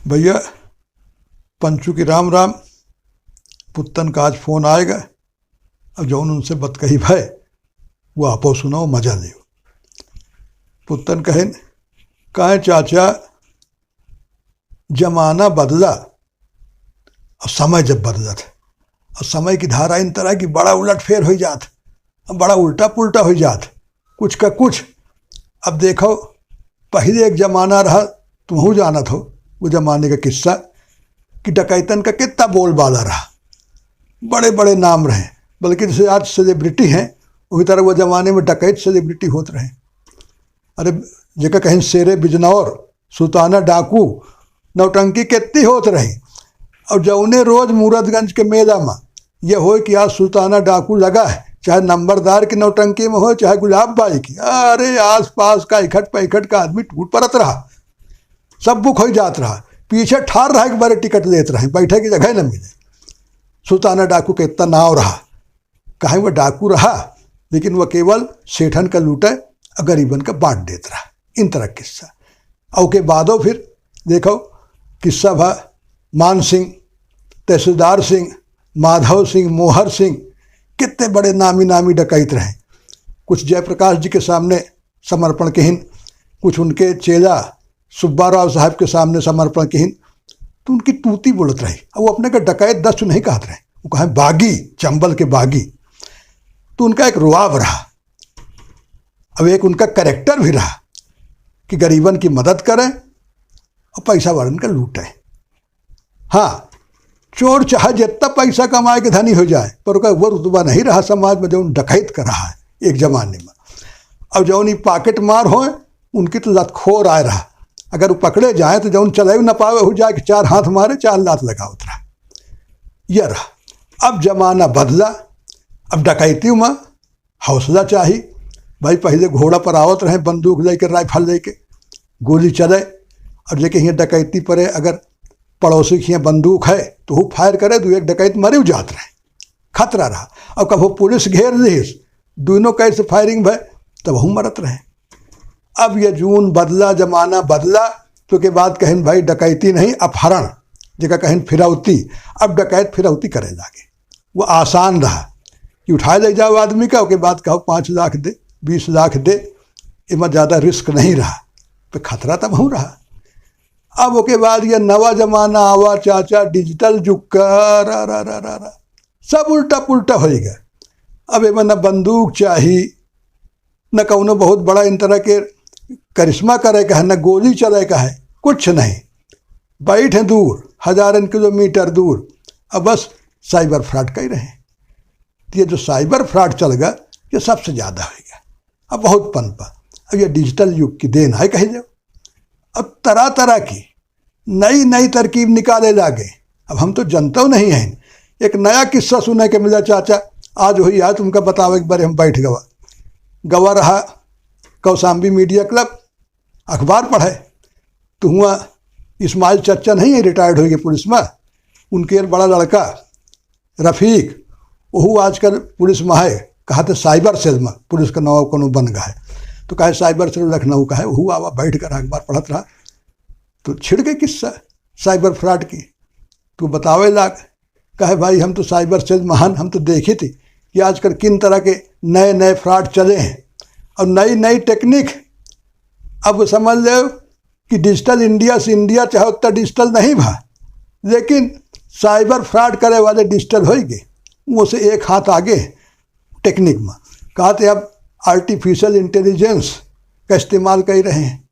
भैया पंचू की राम राम। पुत्तन का आज फोन आएगा। अब जौन उनसे बत कही भाई वो आपो सुनाओ, मजा लियो। पुत्तन कहें कहें चाचा, जमाना बदला और समय जब बदलत और समय की धारा इन तरह की बड़ा उलट फेर हो जात, बड़ा उल्टा पुल्टा हो जात, कुछ का कुछ। अब देखो, पहले एक जमाना रहा, तुम जानत हो वो जमाने का किस्सा कि डकैतन का कितना बोलबाला रहा, बड़े बड़े नाम रहे। बल्कि जैसे आज सेलिब्रिटी हैं उसी तरह वो जमाने में डकैत सेलिब्रिटी होते रहे। अरे जगह कहीं शेरे बिजनौर, सुल्ताना डाकू, नौटंकी कितनी होत रही। और जौने रोज मूरतगंज के मेला में यह हो कि आज सुल्ताना डाकू लगा है, चाहे नंबरदार की नौटंकी में हो चाहे गुलाब बाई की, अरे आस पास का इकट्ठ पैकट का आदमी टूट पड़त रहा, सब बुक हो जात रहा, पीछे ठार रहा कि बड़े टिकट लेते रहे, बैठे की जगह न मिले। सुल्ताना डाकू के इतना नाव रहा, कहीं वह डाकू रहा लेकिन वह केवल सेठन का लूटे और गरीबन का बांट देता रहा। इन तरह किस्सा। और के बादो फिर देखो किस्सा भा मान सिंह, तहसीलदार सिंह, माधव सिंह, मोहर सिंह, कितने बड़े नामी नामी डकैत रहे। कुछ जयप्रकाश जी के सामने समर्पण किहिन, कुछ उनके चेला सुब्बा राव साहब के सामने समर्पण किहिन, तो उनकी तूती बोलत रही। और वो अपने का डकैत दस नहीं कहते रहे, वो कहे बागी, चंबल के बागी। तो उनका एक रुआब रहा। अब एक उनका कैरेक्टर भी रहा कि गरीबन की मदद करें और पैसा वालन का लूटें। हाँ, चोर चाहे जितना पैसा कमाए के धनी हो जाए, पर उसका वो रुतबा नहीं रहा समाज में जो डकैत कर रहा है एक जमाने में। अब जो उन्हीं पॉकेट मार हो उनकी तो लतखोर आए रहा, अगर वो पकड़े जाए तो जौन चले न पावे हो जाए कि चार हाथ मारे चार लात लगा उतरा। यह रहा। अब जमाना बदला, अब डकैती में हौसला चाहिए। भाई पहले घोड़ा पर आवत रहे, बंदूक लेकर, राइफल लेके, गोली चले, और जेके यहाँ डकैती पड़े, अगर पड़ोसी की यहाँ बंदूक है तो वो फायर करे तो एक डकैत मरे जात रहे, खतरा रहा। और कब वो पुलिस घेर ली, दोनों कैसे फायरिंग भय तब हम मरत रहे। अब ये जून बदला, जमाना बदला, तो के बाद कहें भाई डकैती नहीं अपहरण, जगह कहें फिरौती। अब डकैत फिरौती करे लागे। वो आसान रहा कि उठाए ले जाओ आदमी का, उसके बाद कहो 5 लाख दे, 20 लाख दे, इतना ज़्यादा रिस्क नहीं रहा, तो खतरा तब हूँ रहा। अब उसके बाद ये नवा जमाना आवा चाचा, डिजिटल युग का सब उल्टा पुल्टा हो गया। अब एम न बंदूक चाहिए, न कौनो बहुत बड़ा इन तरह के करिश्मा करे का है, न गोली चले का है, कुछ नहीं। बैठे दूर, हजारन किलोमीटर दूर, अब बस साइबर फ्रॉड कर ही रहे। तो ये जो साइबर फ्रॉड चल गया ये सबसे ज़्यादा हो गया, अब बहुत पनपा। अब ये डिजिटल युग की देन है कहे जाओ। अब तरह तरह की नई नई तरकीब निकाले लागे। अब हम तो जनता नहीं हैं। एक नया किस्सा सुने के मिला चाचा, आज हुई आज तुमका बतावे एक बार हम बैठ गवा रहा कौशाम्बी मीडिया क्लब, अखबार पढ़े तो हुआ इस्माइल चच्चा नहीं है, रिटायर्ड हो गए पुलिस में, उनके बड़ा लड़का रफ़ीक, वह आजकल पुलिस में है, कहा था साइबर सेल में पुलिस का नवा कोनो बन गया है, तो कहे साइबर सेल लखनऊ का है। वह आवा बैठ कर अखबार पढ़त रहा तो छिड़ गए किस्सा साइबर फ्रॉड की। तो बतावे लाग, कहे भाई हम तो साइबर सेल महान, हम तो देखे थे कि आजकल किन तरह के नए नए फ्रॉड चले हैं और नई नई टेक्निक। अब समझ लो कि डिजिटल इंडिया से इंडिया चाहे उतना डिजिटल नहीं भा, लेकिन साइबर फ्रॉड करे वाले डिजिटल हो गए, वो से एक हाथ आगे टेक्निक में। कहते अब आर्टिफिशियल इंटेलिजेंस का इस्तेमाल कर रहे हैं,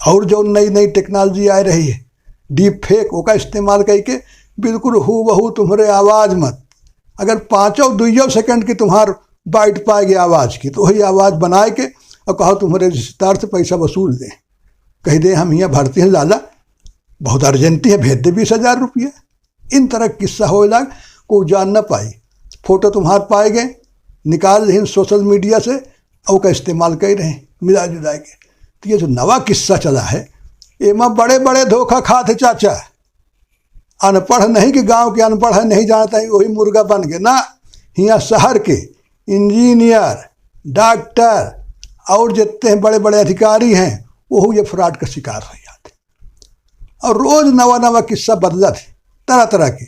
और जो नई नई टेक्नोलॉजी आ रही है डीप फेक, वो का इस्तेमाल करके बिल्कुल हूबहू तुम्हारे आवाज़ मत, अगर 5-2 सेकंड की तुम्हार बाइट पाएगी आवाज़ की, तो वही आवाज़ बनाए के और कहो तुम्हारे रिश्तेदार से पैसा वसूल दें, कह दें हम यहाँ भरते हैं लाला, बहुत अर्जेंटी है, भेज दे 20,000 रुपये। इन तरह किस्सा हो लाग, को जान न पाई, फ़ोटो तुम्हार पाए गए, निकाल रहे सोशल मीडिया से और का इस्तेमाल कर रहे हैं मिला जुला के। तो ये जो नवा किस्सा चला है, एमा बड़े बड़े धोखा खाते चाचा। अनपढ़ नहीं कि गांव के अनपढ़ है नहीं जानता है वही मुर्गा बन गए ना, यहाँ शहर के इंजीनियर, डॉक्टर और जितने बड़े बड़े अधिकारी हैं वो ये फ्रॉड का शिकार हो जाते। और रोज़ नवा नवा किस्सा बदलत है, तरह तरह के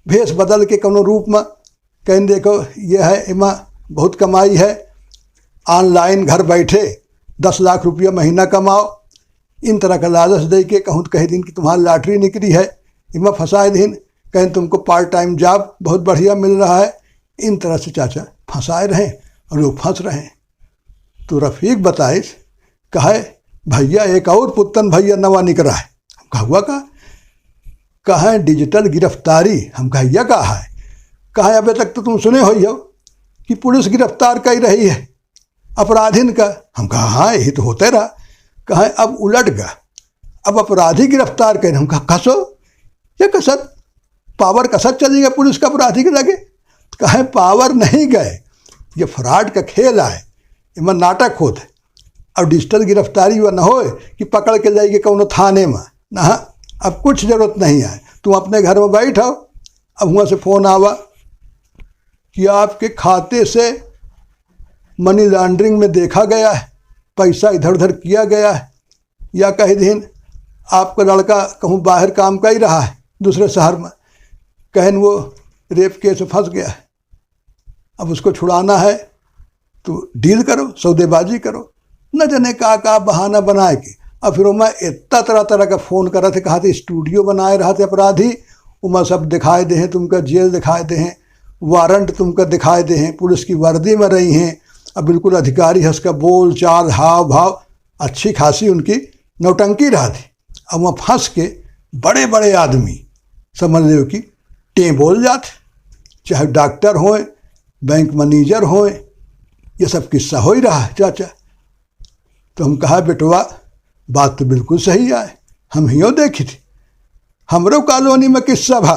भेष बदल के कोनो रूप में कहीं देखो ये है, इमा बहुत कमाई है, ऑनलाइन घर बैठे 10 लाख रुपया महीना कमाओ, इन तरह का लालच दे के कहूँ तो कहीं दिन कि तुम्हारी लॉटरी निकली है, इमा फंसाए दिन, कहीं तुमको पार्ट टाइम जॉब बहुत बढ़िया मिल रहा है, इन तरह से चाचा फंसाए रहें और लोग फंस रहे हैं। तो रफ़ीक बताए कहे भैया एक और पुत्तन भैया नवा निकला है। हम कहा हुआ कहा डिजिटल गिरफ्तारी। हम कहिया कहा है, कहा अबे तक तो तुम सुने हो कि पुलिस गिरफ्तार कर रही है अपराधीन का। हम कहा हाँ यही तो होते रहा। कहा अब उलट गया, अब अपराधी गिरफ्तार कर। हम कहा कसो ये कसर पावर कसर चलेगा पुलिस का अपराधी के लगे। कहे पावर नहीं गए, ये फ्रॉड का खेल है, इमन नाटक होते। अब डिजिटल गिरफ्तारी वह न हो कि पकड़ के जाइए कौनो थाने में ना, अब कुछ ज़रूरत नहीं है, तुम अपने घर में बैठो। अब वहाँ से फ़ोन आवा कि आपके खाते से मनी लॉन्ड्रिंग में देखा गया है, पैसा इधर उधर किया गया है, या कहीं दिन आपका लड़का कहूँ बाहर काम कर ही रहा है दूसरे शहर में, कहीं वो रेप केस में फंस गया है, अब उसको छुड़ाना है तो डील करो, सौदेबाजी करो, न जाने का बहाना बनाए के। अब फिर मैं इतना तरह तरह का फ़ोन करा थे, कहा थे स्टूडियो बनाए रहा थे अपराधी, उमा सब दिखाए दे हैं, तुमका जेल दिखाए दे हैं, वारंट तुमका दिखाए दे हैं, पुलिस की वर्दी में रही हैं, अब बिल्कुल अधिकारी है, उसका बोल चाल हाव भाव अच्छी खासी उनकी नौटंकी रहा थी। अब वहाँ फंस के बड़े बड़े आदमी समझ लो कि टें बोल जाते, चाहे डॉक्टर हों, बैंक मैनेजर हों, ये सब किस्सा हो ही रहा है चाचा। तो हम कहा बेटवा बात तो बिल्कुल सही है, हम हियों देखी थी, हमरो कॉलोनी में किस्सा भा,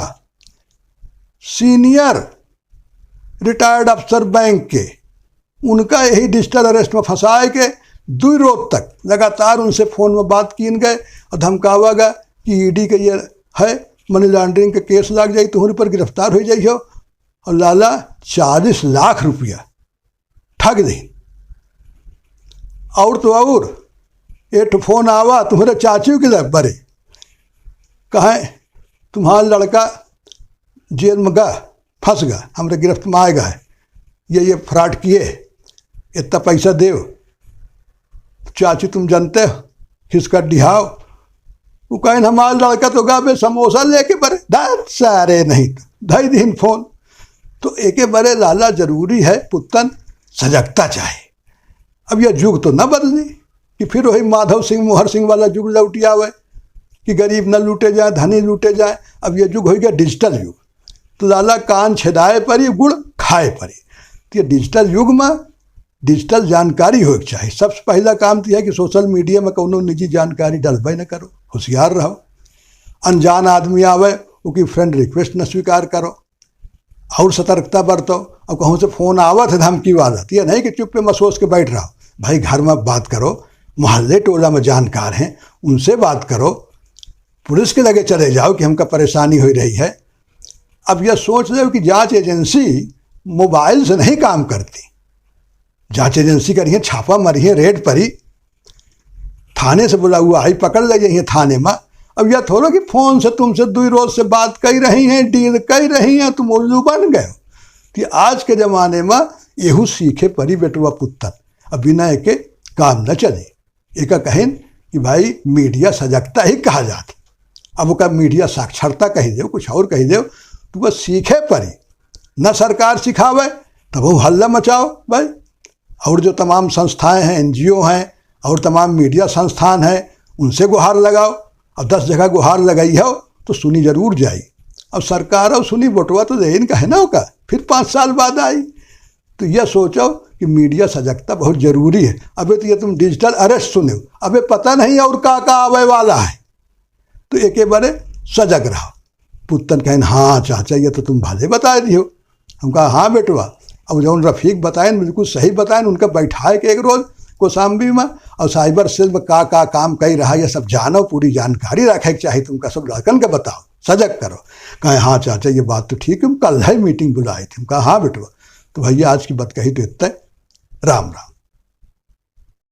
सीनियर रिटायर्ड अफसर बैंक के, उनका यही डिजिटल अरेस्ट में फंसाए के 2 रोज तक लगातार उनसे फ़ोन में बात की गए और धमकावा गया कि ईडी का ये है मनी लॉन्ड्रिंग का केस लग जाए, तुम्हारे पर गिरफ्तार हो जाइए, और लाला 40 लाख रुपया ठग दी। और तो और एक फ़ोन आवा तुम्हारे चाचू के लग बड़े, कहें तुम्हारा लड़का जेल में गया, फंस गया, हमारे गिरफ्त में आएगा है, ये फ्रॉड किए, इतना पैसा दे। चाची तुम जानते हो खिसकर डिहाओ, वो कहें हमारा लड़का तो गा समोसा लेके बड़े दार सारे नहीं ढाई दिन फ़ोन। तो एक बड़े लाला जरूरी है पुत्तन सजगता चाहे। अब यह युग तो न बदली कि फिर वही माधव सिंह मोहर सिंह वाला युग लौटी आवे कि गरीब न लूटे जाए धनी लूटे जाए। अब यह युग हो गया डिजिटल युग, तो लाला कान छेदाए परी गुड़ खाए परी। तो ये डिजिटल युग में डिजिटल जानकारी होके चाहिए। सबसे पहला काम तो है कि सोशल मीडिया में कोनो निजी जानकारी डलबे न करो, होशियार रहो। अनजान आदमी आवे उसकी फ्रेंड रिक्वेस्ट न स्वीकार करो, और सतर्कता बरतो। अब कहूँ से फ़ोन आवा था धमकी वाला, तो यह नहीं कि चुप पे मसोस के बैठ रहा हो, भाई घर में बात करो, मोहल्ले टोला में जानकार हैं उनसे बात करो, पुलिस के लगे चले जाओ कि हमका परेशानी हो रही है। अब यह सोच लो कि जांच एजेंसी मोबाइल से नहीं काम करती, जांच एजेंसी करिए छापा मारिए रेड परी, थाने से बुला हुआ आई पकड़ ले जाइए थाने में। अब यह थोड़ा कि फ़ोन से तुमसे 2 रोज से बात कर रही हैं, डील कर रही हैं, तुम उल्लू बन गए। कि आज के ज़माने में यहू सीखे परी बेटुआ पुत्तर, अब बिना एके काम न चले। एक कहें कि भाई मीडिया सजगता ही कहा जाता, अब वो मीडिया साक्षरता कही दो, कुछ और कही दो, तो वह सीखे परी न सरकार सिखावे तब वो हल्ला मचाओ भाई। और जो तमाम संस्थाएं हैं, NGO हैं और तमाम मीडिया संस्थान हैं, उनसे गुहार लगाओ। अब 10 जगह गुहार लगाई हो तो सुनी जरूर जाई। अब सरकार और सुनी बटुआ तो देन का है ना होगा, फिर 5 साल बाद आई। तो यह सोचो कि मीडिया सजगता बहुत ज़रूरी है। अबे तो ये तुम डिजिटल अरेस्ट सुने हो, अबे पता नहीं और का आवे वाला है, तो एक बारे सजग रहो। पुत्तन कहें हाँ चाचा ये तो तुम भले बता दियो। हम कहा हाँ बेटवा। अब जो रफ़ीक बताएं बिल्कुल सही बताएं, उनका बैठाए के एक रोज़ कोसाम्बी में और साइबर सेल में का काम कर रहा है, ये सब जानो, पूरी जानकारी रखे चाहिए। तुमका सब लड़कन के बताओ, सजग करो। कहे हाँ चाचा ये बात तो ठीक है, हम कल है मीटिंग बुलाई थी। हम कहा हाँ बेटवा। तो भैया आज की बात कही तो इतना, राम राम।